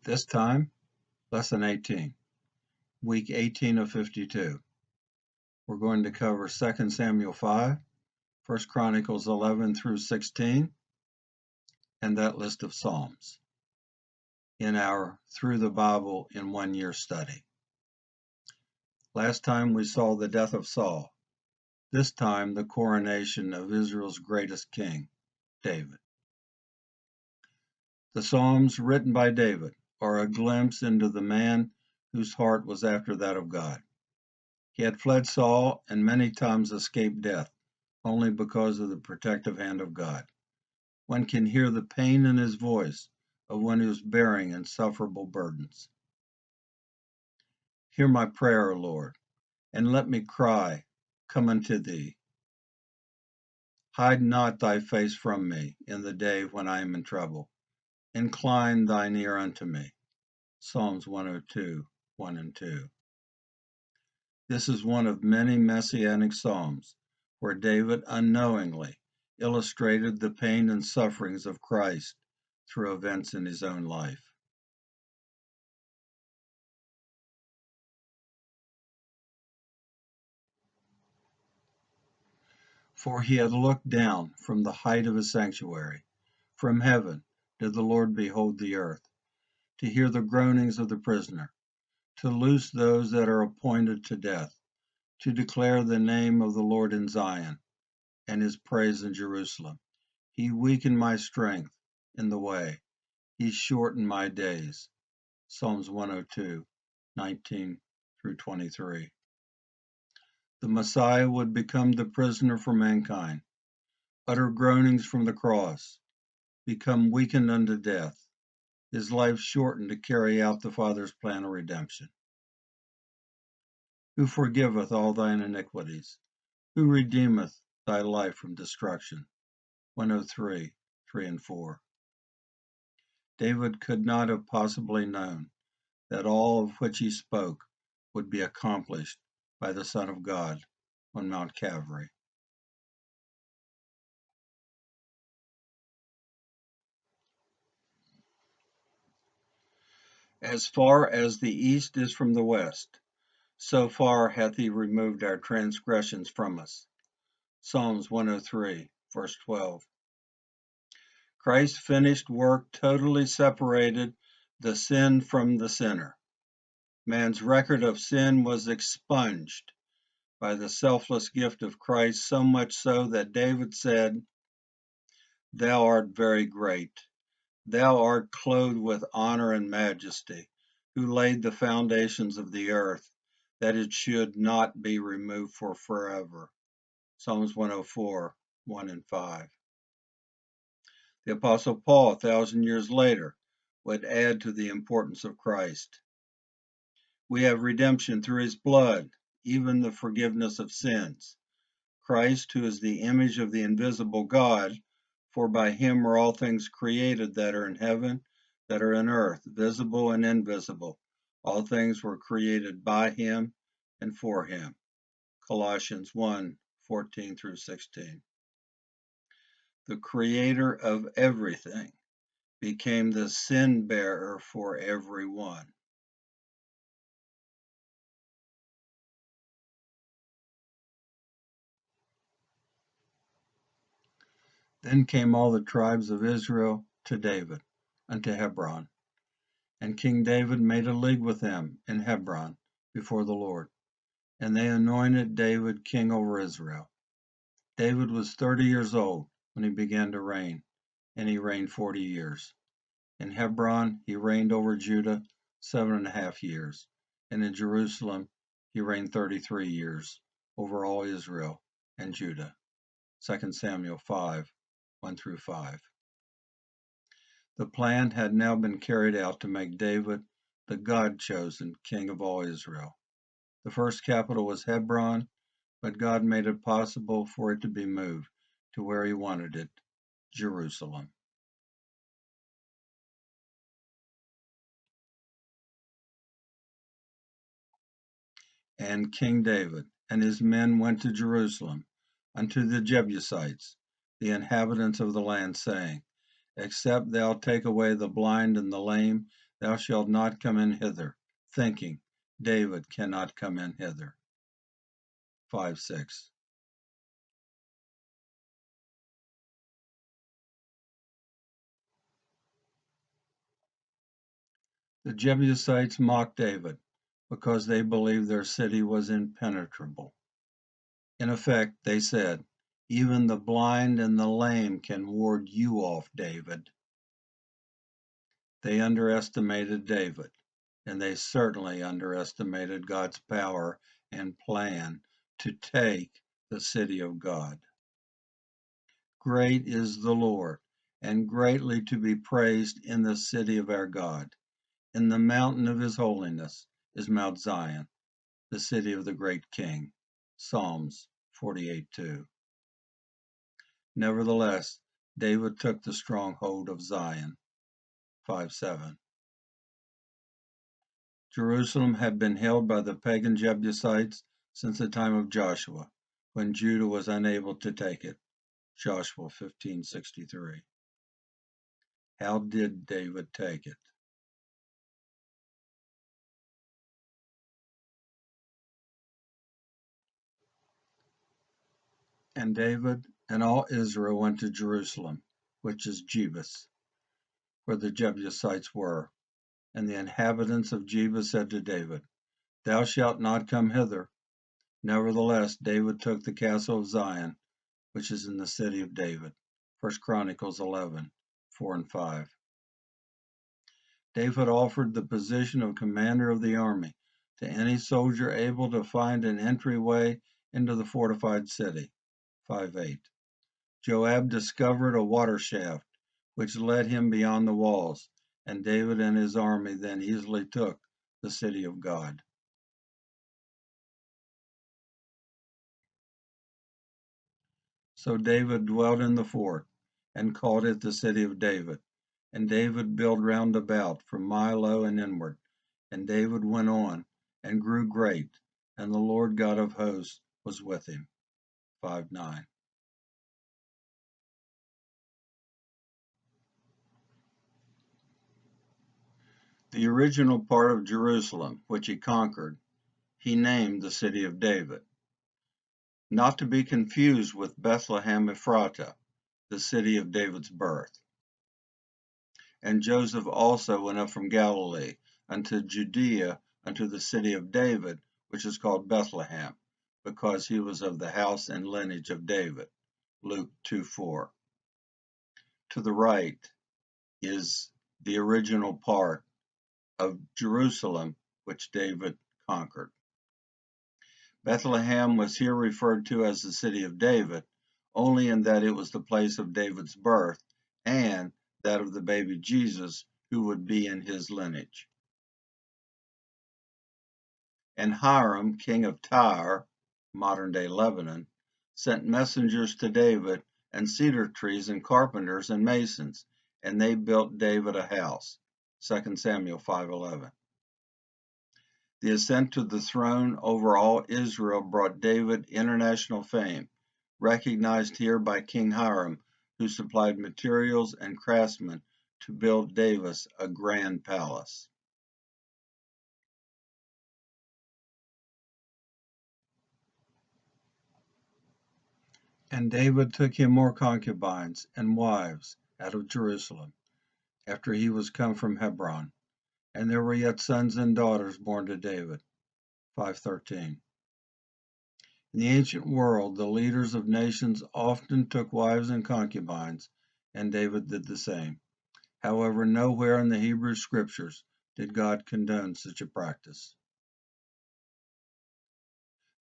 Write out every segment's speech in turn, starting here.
This time, Lesson 18, Week 18 of 52. We're going to cover 2 Samuel 5, 1 Chronicles 11 through 16, and that list of Psalms in our Through the Bible in 1 Year study. Last time we saw the death of Saul. This time, the coronation of Israel's greatest king, David. The Psalms written by David are a glimpse into the man whose heart was after that of God. He had fled Saul and many times escaped death, only because of the protective hand of God. One can hear the pain in his voice of one who is bearing insufferable burdens. Hear my prayer, Lord, and let me cry, come unto thee. Hide not thy face from me in the day when I am in trouble. Incline thine ear unto me. Psalms 102, 1 and 2. This is one of many messianic psalms where David unknowingly illustrated the pain and sufferings of Christ through events in his own life. For he had looked down from the height of his sanctuary. From heaven did the Lord behold the earth, to hear the groanings of the prisoner, to loose those that are appointed to death, to declare the name of the Lord in Zion, and his praise in Jerusalem. He weakened my strength in the way. He shortened my days. Psalms 102, 19 through 23. The Messiah would become the prisoner for mankind, utter groanings from the cross, become weakened unto death, his life shortened to carry out the Father's plan of redemption. Who forgiveth all thine iniquities? Who redeemeth thy life from destruction? 103, 3 and 4. David could not have possibly known that all of which he spoke would be accomplished by the Son of God on Mount Calvary. As far as the east is from the west, so far hath he removed our transgressions from us. Psalms 103, verse 12. Christ's finished work totally separated the sin from the sinner. Man's record of sin was expunged by the selfless gift of Christ, so much so that David said, "Thou art very great. Thou art clothed with honor and majesty, who laid the foundations of the earth, that it should not be removed for forever." Psalms 104, 1 and 5. The Apostle Paul, 1,000 years later, would add to the importance of Christ. We have redemption through his blood, even the forgiveness of sins. Christ, who is the image of the invisible God, for by him are all things created that are in heaven, that are in earth, visible and invisible. All things were created by him and for him. Colossians 1, 14 through 16. The creator of everything became the sin bearer for everyone. Then came all the tribes of Israel to David unto Hebron. And King David made a league with them in Hebron before the Lord. And they anointed David king over Israel. David was 30 years old when he began to reign, and he reigned 40 years. In Hebron he reigned over Judah 7.5 years, and in Jerusalem he reigned 33 years over all Israel and Judah. 2 Samuel 5, 1 through 5. The plan had now been carried out to make David the God-chosen king of all Israel. The first capital was Hebron, but God made it possible for it to be moved to where he wanted it, Jerusalem. And King David and his men went to Jerusalem unto the Jebusites, the inhabitants of the land, saying, Except thou take away the blind and the lame, Thou shalt not come in hither, thinking, David cannot come in hither. 5:6. The Jebusites mocked David because they believed their city was impenetrable. In effect, they said, even the blind and the lame can ward you off, David. They underestimated David, and they certainly underestimated God's power and plan to take the city of God. Great is the Lord, and greatly to be praised in the city of our God. In the mountain of his holiness is Mount Zion, the city of the great King. Psalms 48:2. Nevertheless, David took the stronghold of Zion. 5:7. Jerusalem had been held by the pagan Jebusites since the time of Joshua, when Judah was unable to take it. Joshua 15:63. How did David take it? And David and all Israel went to Jerusalem, which is Jebus, where the Jebusites were. And the inhabitants of Jebus said to David, Thou shalt not come hither. Nevertheless, David took the castle of Zion, which is in the city of David. 1 Chronicles 11:4 and 5. David offered the position of commander of the army to any soldier able to find an entryway into the fortified city. 5:8. Joab discovered a water shaft which led him beyond the walls, and David and his army then easily took the city of God. So David dwelt in the fort, and called it the city of David. And David built round about from Milo and inward. And David went on, and grew great, and the Lord God of hosts was with him. 5:9. The original part of Jerusalem, which he conquered, he named the city of David, not to be confused with Bethlehem Ephratah, the city of David's birth. And Joseph also went up from Galilee unto Judea, unto the city of David, which is called Bethlehem, because he was of the house and lineage of David. Luke 2:4. To the right is the original part of Jerusalem, which David conquered. Bethlehem was here referred to as the city of David, only in that it was the place of David's birth and that of the baby Jesus, who would be in his lineage. And Hiram, king of Tyre, modern-day Lebanon, sent messengers to David and cedar trees and carpenters and masons, and they built David a house. 2 Samuel 5:11. The ascent to the throne over all Israel brought David international fame, recognized here by King Hiram, who supplied materials and craftsmen to build David a grand palace. And David took him more concubines and wives out of Jerusalem, after he was come from Hebron, and there were yet sons and daughters born to David. 5:13. In the ancient world, the leaders of nations often took wives and concubines, and David did the same. However, nowhere in the Hebrew Scriptures did God condone such a practice.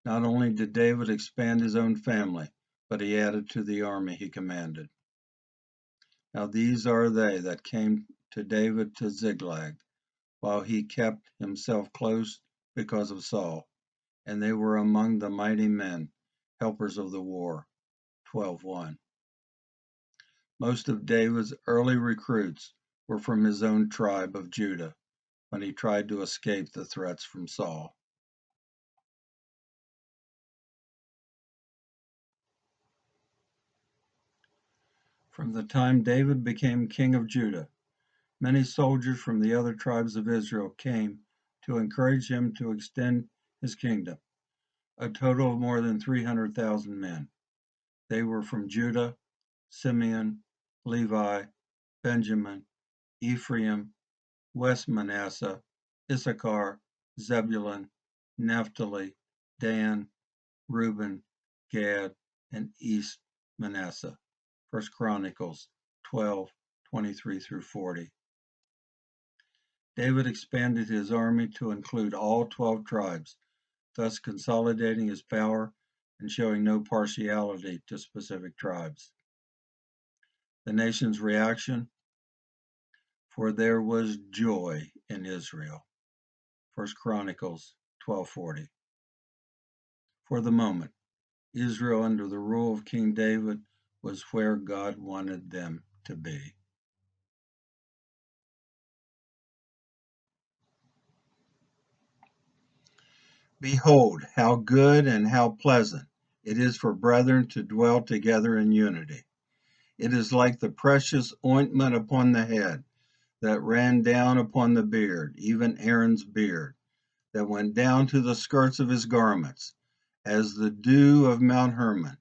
Not only did David expand his own family, but he added to the army he commanded. Now these are they that came to David to Ziklag, while he kept himself close because of Saul, and they were among the mighty men, helpers of the war. 12:1. Most of David's early recruits were from his own tribe of Judah when he tried to escape the threats from Saul. From the time David became king of Judah, Many soldiers from the other tribes of Israel came to encourage him to extend his kingdom, a total of more than 300,000 men. They were from Judah, Simeon, Levi, Benjamin, Ephraim, West Manasseh, Issachar, Zebulun, Naphtali, Dan, Reuben, Gad, and East Manasseh. 1 Chronicles 12:23 through 40. David expanded his army to include all 12 tribes, thus consolidating his power and showing no partiality to specific tribes. The nation's reaction: for there was joy in Israel. 1 Chronicles 12:40. For the moment, Israel under the rule of King David was where God wanted them to be. Behold, how good and how pleasant it is for brethren to dwell together in unity. It is like the precious ointment upon the head that ran down upon the beard, even Aaron's beard, that went down to the skirts of his garments, as the dew of Mount Hermon,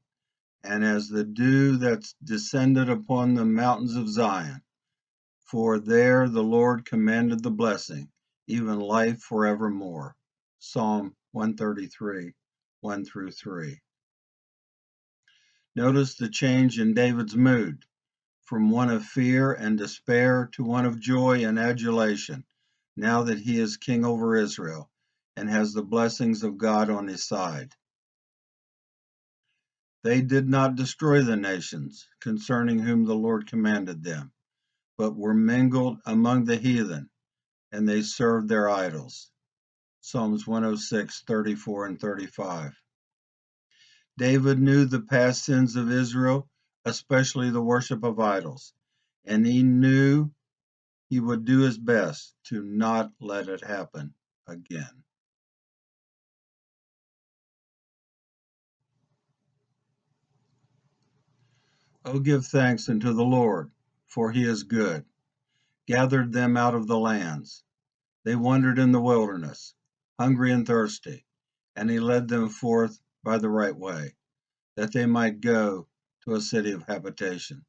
and as the dew that descended upon the mountains of Zion. For there the Lord commanded the blessing, even life forevermore. Psalm 133, 1 through 3. Notice the change in David's mood, from one of fear and despair to one of joy and adulation, now that he is king over Israel and has the blessings of God on his side. They did not destroy the nations concerning whom the Lord commanded them, but were mingled among the heathen, and they served their idols. Psalms 106, 34 and 35. David knew the past sins of Israel, especially the worship of idols, and he knew he would do his best to not let it happen again. Oh, give thanks unto the Lord, for he is good. Gathered them out of the lands. They wandered in the wilderness, hungry and thirsty, and he led them forth by the right way, that they might go to a city of habitation.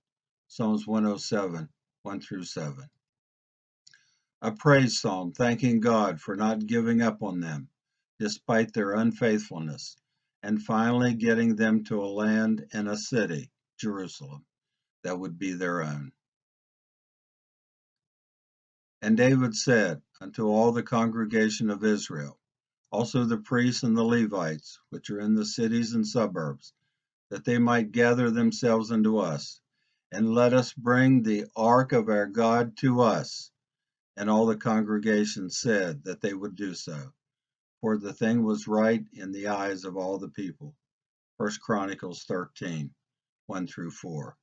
Psalms 107, 1 through 7. A praise psalm thanking God for not giving up on them, despite their unfaithfulness, and finally getting them to a land and a city, Jerusalem, that would be their own. And David said unto all the congregation of Israel, also the priests and the Levites, which are in the cities and suburbs, that they might gather themselves unto us, and let us bring the ark of our God to us. And all the congregation said that they would do so, for the thing was right in the eyes of all the people. 1 Chronicles 13, 1 through 4.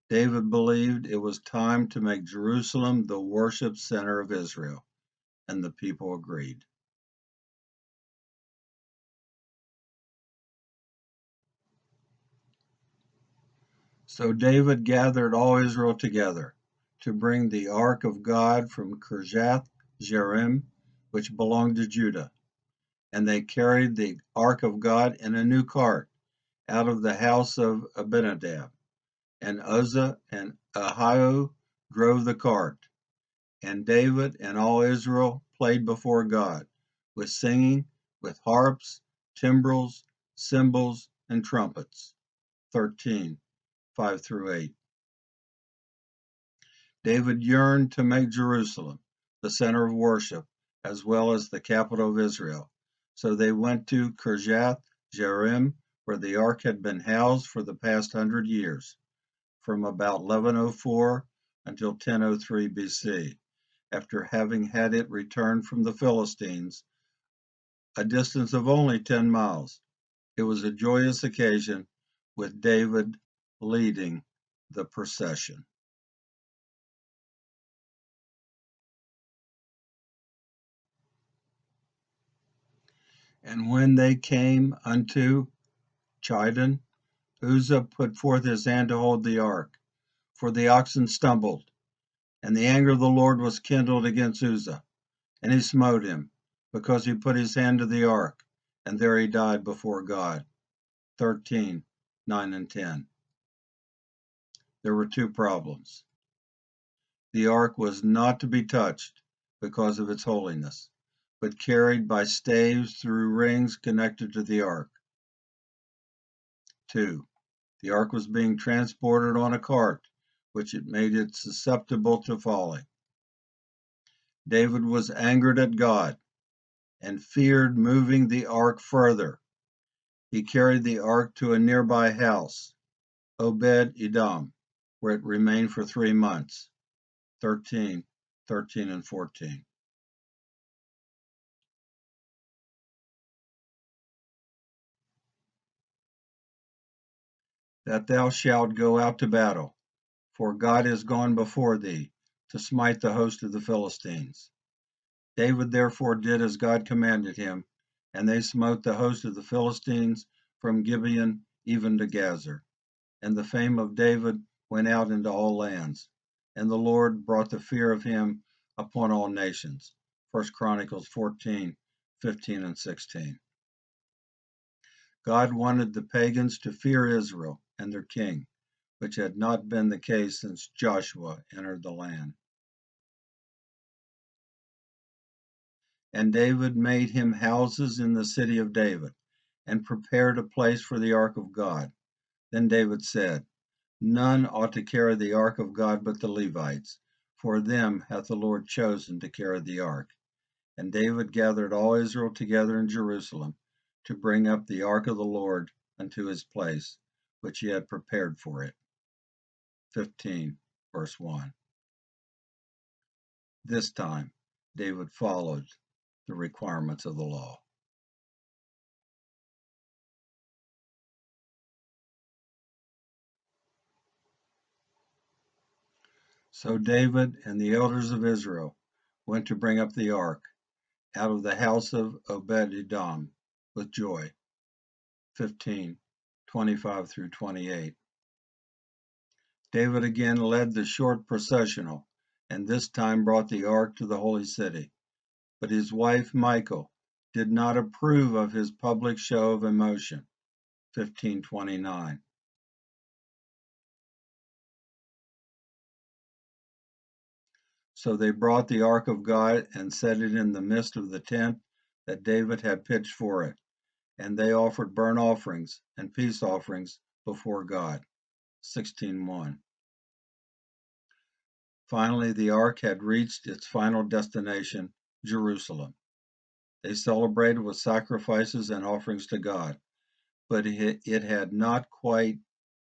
David believed it was time to make Jerusalem the worship center of Israel, and the people agreed. So David gathered all Israel together to bring the ark of God from Kirjath Jearim, which belonged to Judah. And they carried the ark of God in a new cart out of the house of Abinadab. And Uzzah and Ahio drove the cart. And David and all Israel played before God, with singing, with harps, timbrels, cymbals, and trumpets. 13, 5 through 8. David yearned to make Jerusalem the center of worship, as well as the capital of Israel. So they went to Kirjath Jearim, where the ark had been housed for the past 100 years, from about 1104 until 1003 BC, after having had it returned from the Philistines, a distance of only 10 miles. It was a joyous occasion, with David leading the procession. And when they came unto Chidon, Uzzah put forth his hand to hold the ark, for the oxen stumbled, And the anger of the Lord was kindled against Uzzah, and he smote him, because he put his hand to the ark, and there he died before God. 13:9 and 10. There were two problems. The ark was not to be touched because of its holiness, but carried by staves through rings connected to the ark. 2. The ark was being transported on a cart, which it made it susceptible to falling. David was angered at God and feared moving the ark further. He carried the ark to a nearby house, Obed-Edom, where it remained for 3 months. 13 and 14. That thou shalt go out to battle, for God is gone before thee to smite the host of the Philistines. David therefore did as God commanded him, and they smote the host of the Philistines from Gibeon even to Gazer. And the fame of David went out into all lands, and the Lord brought the fear of him upon all nations. 1 Chronicles 14:15 and 16. God wanted the pagans to fear Israel and their king, which had not been the case since Joshua entered the land. And David made him houses in the city of David, and prepared a place for the ark of God. Then David said, None ought to carry the ark of God but the Levites, for them hath the Lord chosen to carry the ark. And David gathered all Israel together in Jerusalem to bring up the ark of the Lord unto his place, which he had prepared for it. 15, verse 1. This time, David followed the requirements of the law. So David and the elders of Israel went to bring up the ark out of the house of Obed-Edom with joy. 15:25 through 28. David again led the short processional, and this time brought the ark to the holy city. But his wife Michal did not approve of his public show of emotion. 15:29. So they brought the ark of God and set it in the midst of the tent that David had pitched for it, and they offered burnt offerings and peace offerings before God. 16:1. Finally, the ark had reached its final destination, Jerusalem. They celebrated with sacrifices and offerings to God, but it had not quite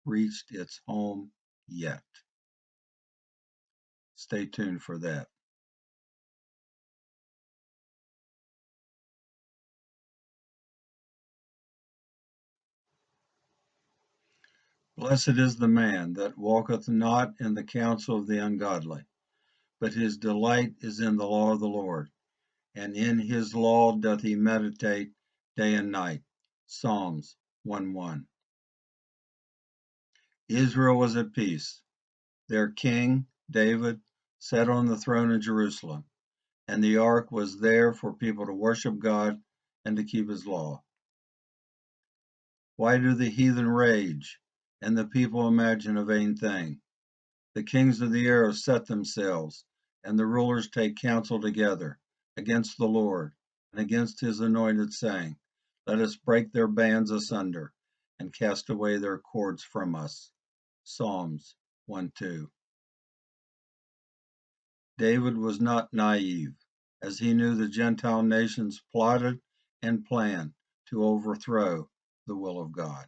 reached its home yet. Stay tuned for that. Blessed is the man that walketh not in the counsel of the ungodly, but his delight is in the law of the Lord, and in his law doth he meditate day and night. Psalms 1:1. Israel was at peace. Their king, David, sat on the throne in Jerusalem, and the ark was there for people to worship God and to keep his law. Why do the heathen rage, and the people imagine a vain thing? The kings of the earth set themselves, and the rulers take counsel together against the Lord and against his anointed, saying, Let us break their bands asunder and cast away their cords from us. Psalms 1:2. David was not naive, as he knew the Gentile nations plotted and planned to overthrow the will of God.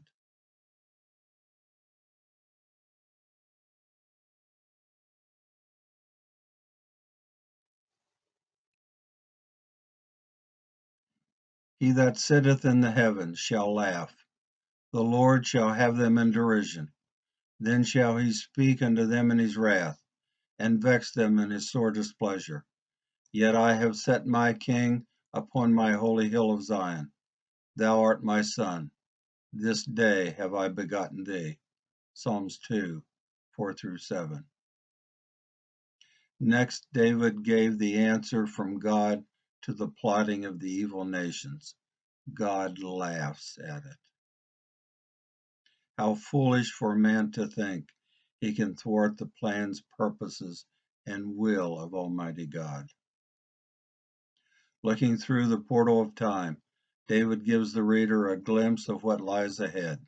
He that sitteth in the heavens shall laugh, the Lord shall have them in derision. Then shall he speak unto them in his wrath, and vex them in his sore displeasure. Yet I have set my king upon my holy hill of Zion. Thou art my son. This day have I begotten thee. Psalms 2:4 through 7. Next, David gave the answer from God to the plotting of the evil nations. God laughs at it. How foolish for man to think he can thwart the plans, purposes, and will of Almighty God. Looking through the portal of time, David gives the reader a glimpse of what lies ahead.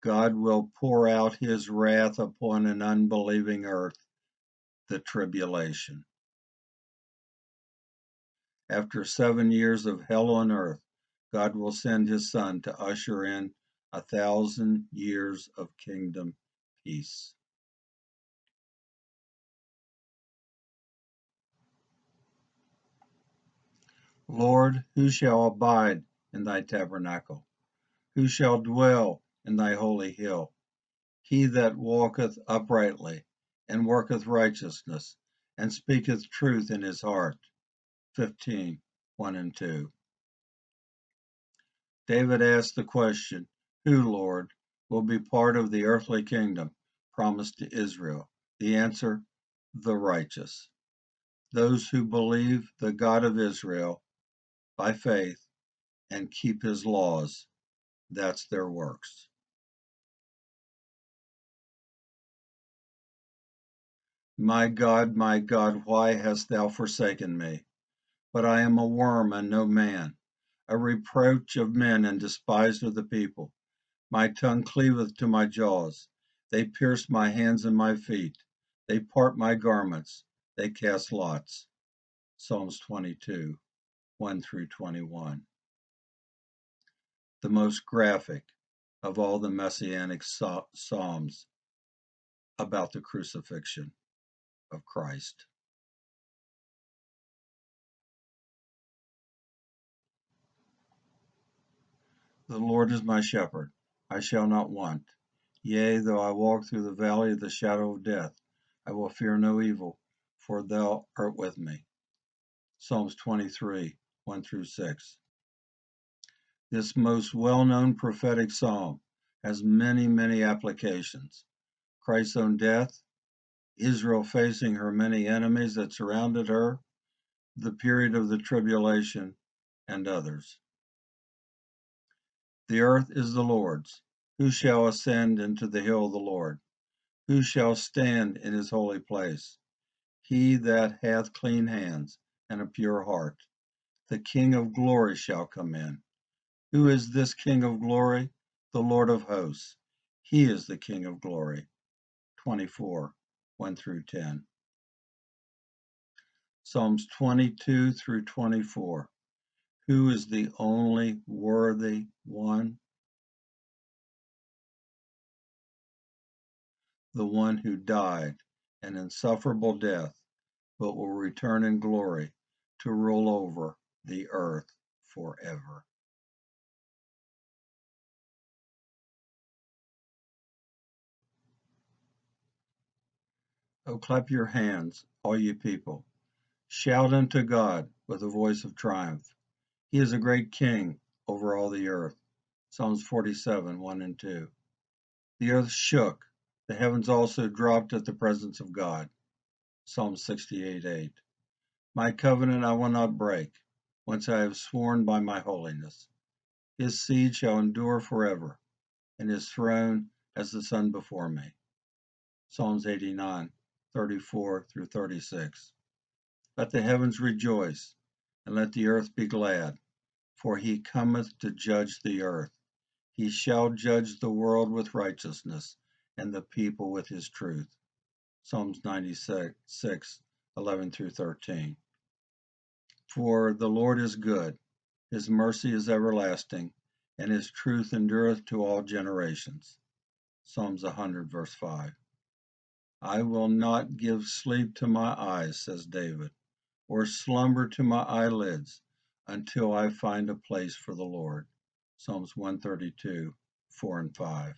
God will pour out his wrath upon an unbelieving earth, the tribulation. After 7 years of hell on earth, God will send his Son to usher in 1,000 years of kingdom peace. Lord, who shall abide in thy tabernacle? Who shall dwell in thy holy hill? He that walketh uprightly, and worketh righteousness, and speaketh truth in his heart. 15:1 and 2. David asked the question, who, Lord, will be part of the earthly kingdom promised to Israel? The answer, the righteous. Those who believe the God of Israel by faith and keep his laws. That's their works. My God, why hast thou forsaken me? But I am a worm and no man, a reproach of men and despised of the people. My tongue cleaveth to my jaws. They pierce my hands and my feet. They part my garments. They cast lots. Psalms 22, 1 through 21. The most graphic of all the messianic psalms about the crucifixion of Christ. The Lord is my shepherd, I shall not want. Yea, though I walk through the valley of the shadow of death, I will fear no evil, for thou art with me. Psalms 23, 1 through 6. This most well-known prophetic psalm has many, many applications. Christ's own death, Israel facing her many enemies that surrounded her, the period of the tribulation, and others. The earth is the Lord's. Who shall ascend into the hill of the Lord? Who shall stand in his holy place? He that hath clean hands and a pure heart. The King of glory shall come in. Who is this King of glory? The Lord of hosts. He is the King of glory. 24, 1 through 10. Psalms 22 through 24. Who is the only worthy one? The one who died an insufferable death, but will return in glory to rule over the earth forever. Oh, clap your hands, all ye people. Shout unto God with a voice of triumph. He is a great king over all the earth. Psalms 47, 1 and 2. The earth shook. The heavens also dropped at the presence of God. Psalm 68, 8. My covenant I will not break, whence I have sworn by my holiness. His seed shall endure forever, and his throne as the sun before me. Psalms 89, 34 through 36. Let the heavens rejoice, and let the earth be glad, for he cometh to judge the earth. He shall judge the world with righteousness, and the people with his truth. Psalms 96, 11 through 13. For the Lord is good, his mercy is everlasting, and his truth endureth to all generations. Psalms 100, verse 5. I will not give sleep to my eyes, says David, or slumber to my eyelids, until I find a place for the Lord. Psalms 132, 4 and 5.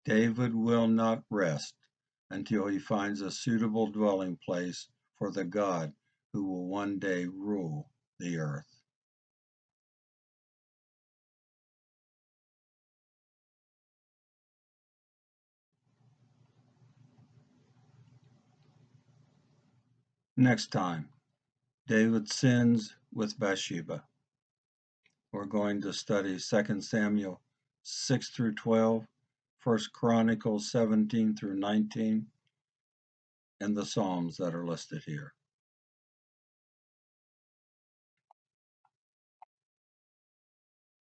David will not rest until he finds a suitable dwelling place for the God who will one day rule the earth. Next time, David sins with Bathsheba. We're going to study 2 Samuel 6 through 12, 1 Chronicles 17 through 19, and the Psalms that are listed here.